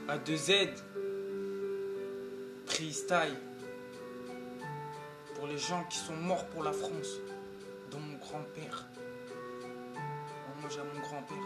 A2Z, freestyle, pour les gens qui sont morts pour la France, dont mon grand-père. Moi j'ai mon grand-père.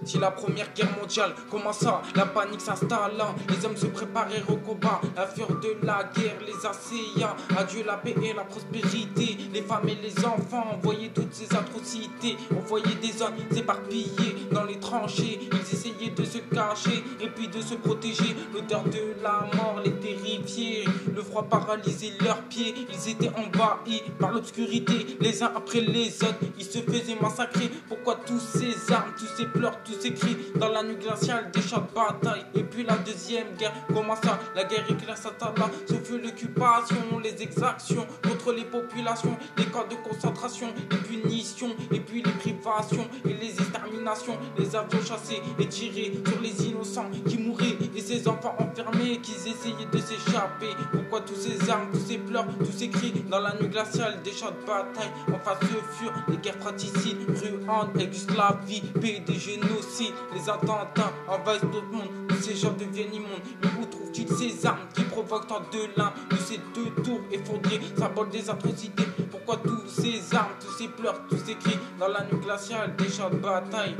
Si la première guerre mondiale commença, la panique s'installa, les hommes se préparèrent au combat, la fureur de la guerre les assailla. Adieu la paix et la prospérité, les femmes et les enfants voyaient toutes ces atrocités. On voyait des hommes s'éparpiller dans les tranchées, ils essayaient de se cacher et puis de se protéger. L'odeur de la mort les terrifiait, le froid paralysait leurs pieds, ils étaient envahis par l'obscurité, les uns après les autres, ils se faisaient massacrer. Pourquoi tous ces armes, tous ces pleurs, tous ces cris dans la nuit glaciale, des chants de bataille? Et puis la deuxième guerre commença, la guerre éclatata, ce fut l'occupation, les exactions contre les populations, les camps de concentration, les punitions, et puis les privations et les exterminations, les avions chassés et tirés sur les innocents qui mouraient et ces enfants enfermés qui essayaient de s'échapper. Pourquoi tous ces armes, tous ces pleurs, tous ces cris dans la nuit glaciale, des chants de bataille? Enfin ce furent les guerres fratricides, Rwanda, Yougoslavie, pays des génocides, les attentats envahissent tout le monde, tous ces gens deviennent immondes. Mais où trouve-t-il ces armes qui provoquent tant de larmes, de ces deux tours effondrées, symbole des atrocités? Pourquoi tous ces armes, tous ces pleurs, tous ces cris dans la nuit glaciale, des chants de bataille?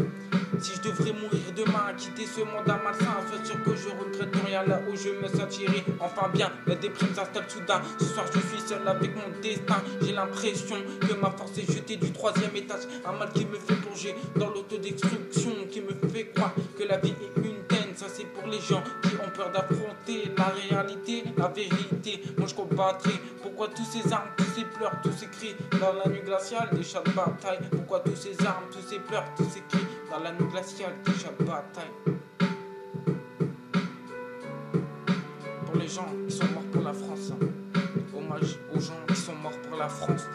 Si je devrais mourir demain, quitter ce monde à malsain, sois sûr que je regrette rien là où je me sentirai enfin bien. La déprime s'installe soudain, ce soir je suis seul avec mon destin. J'ai l'impression que ma force est jetée du 3e étage, un mal qui me fait plonger dans l'autodestruction, qui me fait croire que la vie est une peine. Ça c'est pour les gens qui ont peur d'affronter la réalité, la vérité. Moi je combattrai. Pourquoi tous ces armes, tous ces pleurs, tous ces cris dans la nuit glaciale, des chants de bataille? Pourquoi tous ces armes, tous ces pleurs, tous ces cris dans la nuit glaciale, des chants de bataille? Pour les gens qui sont morts pour la France, hommage aux gens qui sont morts pour la France.